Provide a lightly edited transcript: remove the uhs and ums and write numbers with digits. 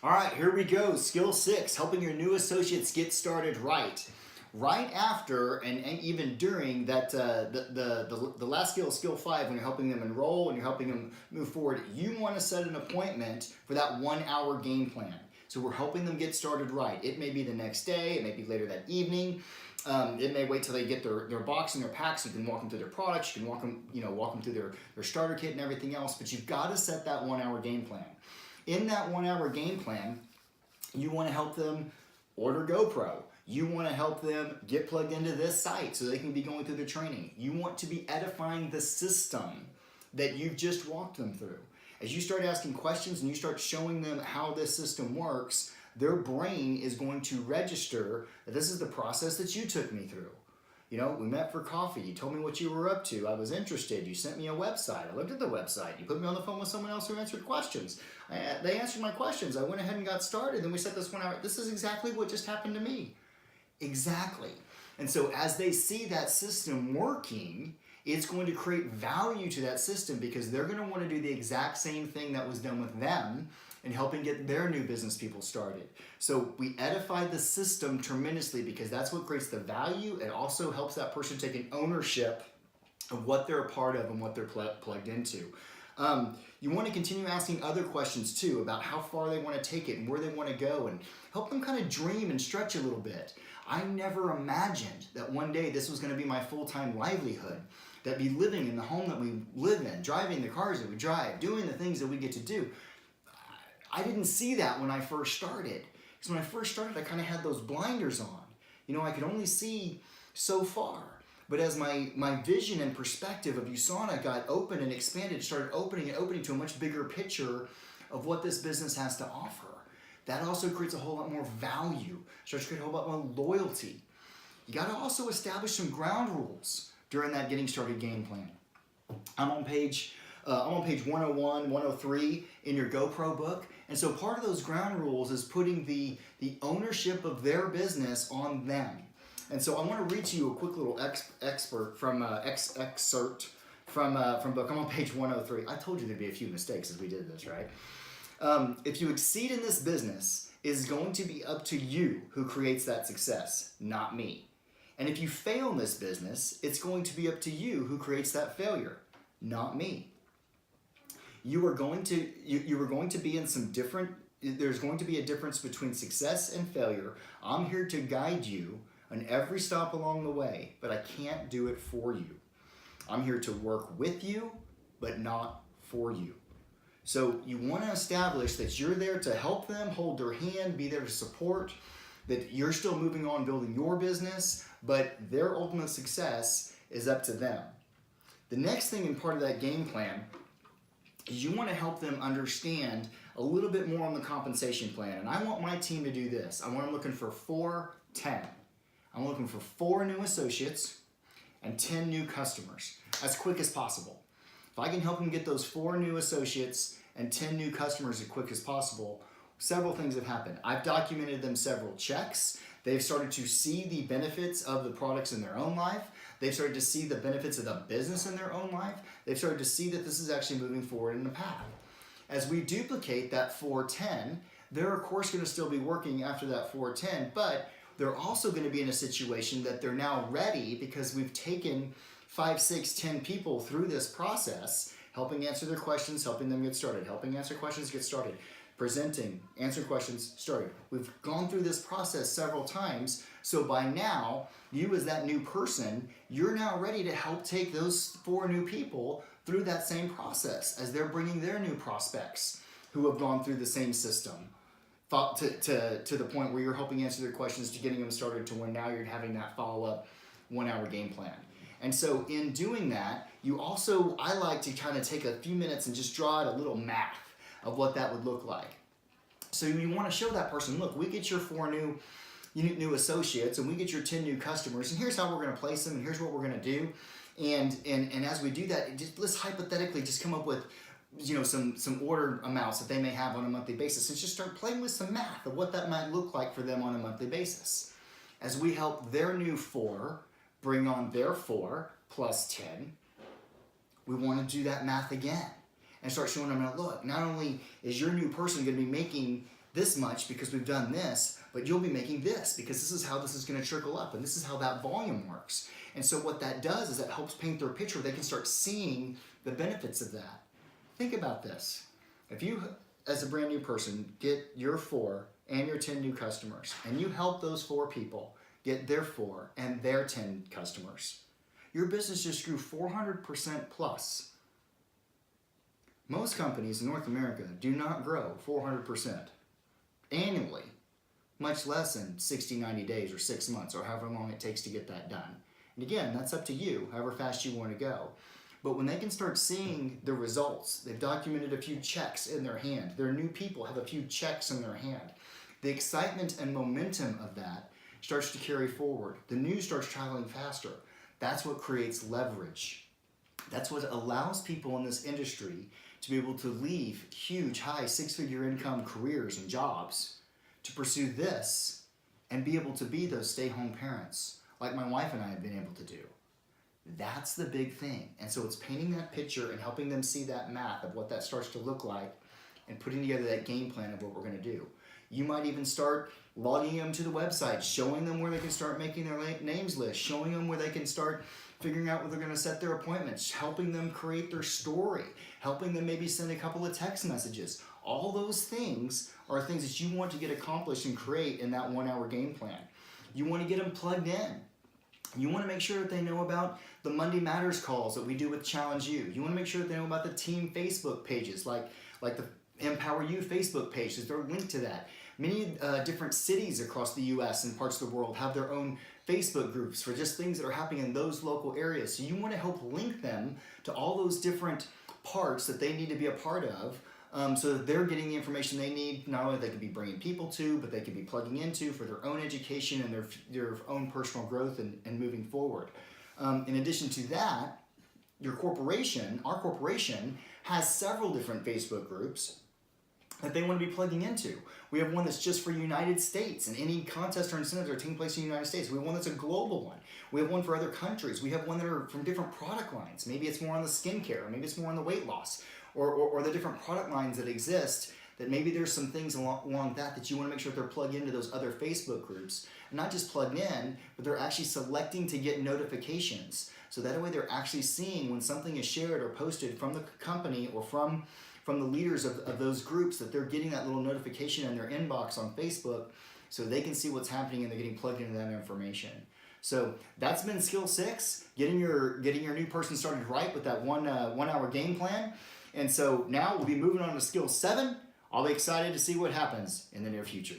All right, here we go. Skill 6, helping your new associates get started right. Right after and even during that, the last skill, skill 5, when you're helping them enroll and you're helping them move forward, you want to set an appointment for that 1 hour game plan. So we're helping them get started right. It may be the next day, it may be later that evening. It may wait till they get their box and their packs. You can walk them through their products. You can walk them through their starter kit and everything else. But you've got to set that 1 hour game plan. In that 1 hour game plan, you want to help them order GoPro. You want to help them get plugged into this site so they can be going through their training. You want to be edifying the system that you've just walked them through. As you start asking questions and you start showing them how this system works, their brain is going to register that this is the process that you took me through. You know, we met for coffee. You told me what you were up to. I was interested. You sent me a website. I looked at the website. You put me on the phone with someone else who answered questions. They answered my questions. I went ahead and got started. Then we set this 1 hour. This is exactly what just happened to me. Exactly. And so as they see that system working, it's going to create value to that system because they're going to want to do the exact same thing that was done with them and helping get their new business people started. So we edify the system tremendously because that's what creates the value. It also helps that person take an ownership of what they're a part of and what they're plugged into. You want to continue asking other questions too about how far they want to take it and where they want to go and help them kind of dream and stretch a little bit. I never imagined that one day this was going to be my full-time livelihood, that be living in the home that we live in, driving the cars that we drive, doing the things that we get to do. I didn't see that when I first started. Because when I first started, I kind of had those blinders on. You know, I could only see so far. But as my vision and perspective of USANA got open and expanded, started opening to a much bigger picture of what this business has to offer, that also creates a whole lot more value, starts to create a whole lot more loyalty. You got to also establish some ground rules during that getting started game plan. I'm on page 101, 103 in your GoPro book. And so part of those ground rules is putting the ownership of their business on them. And so I want to read to you a quick little excerpt from book. I'm on page 103. I told you there'd be a few mistakes as we did this, right? If you exceed in this business, it is going to be up to you who creates that success, not me. And if you fail in this business, it's going to be up to you who creates that failure, not me. You are going to be in some different, there's going to be a difference between success and failure. I'm here to guide you on every stop along the way, but I can't do it for you. I'm here to work with you, but not for you. So you want to establish that you're there to help them, hold their hand, be there to support, that you're still moving on building your business, but their ultimate success is up to them. The next thing in part of that game plan is you want to help them understand a little bit more on the compensation plan. And I want my team to do this. I want them looking for 4-10. I'm looking for 4 new associates and 10 new customers as quick as possible. If I can help them get those 4 new associates and 10 new customers as quick as possible, several things have happened. I've documented them several checks. They've started to see the benefits of the products in their own life. They've started to see the benefits of the business in their own life. They've started to see that this is actually moving forward in the path. As we duplicate that 4-10, they're of course going to still be working after that 4-10, but they're also going to be in a situation that they're now ready because we've taken 5, 6, 10 people through this process, helping answer their questions, helping them get started, helping answer questions, get started, presenting, answer questions, started. We've gone through this process several times, so by now, you as that new person, you're now ready to help take those 4 new people through that same process as they're bringing their new prospects who have gone through the same system to the point where you're helping answer their questions, to getting them started, to when now you're having that follow-up 1-hour game plan. And so in doing that, I like to kind of take a few minutes and just draw out a little math of what that would look like. So you want to show that person, look, we get your 4 new associates and we get your 10 new customers, and here's how we're going to place them, and here's what we're going to do. And as we do that, let's hypothetically just come up with some order amounts that they may have on a monthly basis, and just start playing with some math of what that might look like for them on a monthly basis. As we help their new 4 bring on their 4 plus 10, we want to do that math again and start showing them, look, not only is your new person going to be making this much because we've done this, but you'll be making this because this is how this is going to trickle up, and this is how that volume works. And so what that does is it helps paint their picture. They can start seeing the benefits of that. Think about this. If you, as a brand new person, get your 4 and your 10 new customers, and you help those 4 people get their 4 and their 10 customers, your business just grew 400% plus. Most companies in North America do not grow 400% annually, much less in 60, 90 days or 6 months or however long it takes to get that done. And again, that's up to you, however fast you want to go. But when they can start seeing the results, they've documented a few checks in their hand, their new people have a few checks in their hand, the excitement and momentum of that starts to carry forward. The news starts traveling faster. That's what creates leverage. That's what allows people in this industry to be able to leave huge, high, 6-figure income careers and jobs to pursue this and be able to be those stay-home parents like my wife and I have been able to do. That's the big thing. And so it's painting that picture and helping them see that map of what that starts to look like and putting together that game plan of what we're going to do. You might even start logging them to the website, showing them where they can start making their names list, showing them where they can start figuring out where they're going to set their appointments, helping them create their story, helping them maybe send a couple of text messages. All those things are things that you want to get accomplished and create in that 1 hour game plan. You want to get them plugged in. You want to make sure that they know about the Monday Matters calls that we do with Challenge U. You want to make sure that they know about the team Facebook pages, like the Empower You Facebook pages. They're linked to that. Many different cities across the U.S. and parts of the world have their own Facebook groups for just things that are happening in those local areas. So you want to help link them to all those different parts that they need to be a part of, so that they're getting the information they need. Not only they could be bringing people to, but they could be plugging into for their own education and their own personal growth and moving forward. In addition to that, our corporation, has several different Facebook groups that they want to be plugging into. We have one that's just for United States and any contests or incentives that are taking place in the United States. We have one that's a global one. We have one for other countries. We have one that are from different product lines. Maybe it's more on the skincare, or maybe it's more on the weight loss, or the different product lines that exist, that maybe there's some things along that you want to make sure that they're plugged into those other Facebook groups. And not just plugged in, but they're actually selecting to get notifications. So that way they're actually seeing when something is shared or posted from the company or from the leaders of those groups, that they're getting that little notification in their inbox on Facebook so they can see what's happening and they're getting plugged into that information. So that's been skill 6, getting your new person started right with that 1 hour game plan. And so now we'll be moving on to skill 7. I'll be excited to see what happens in the near future.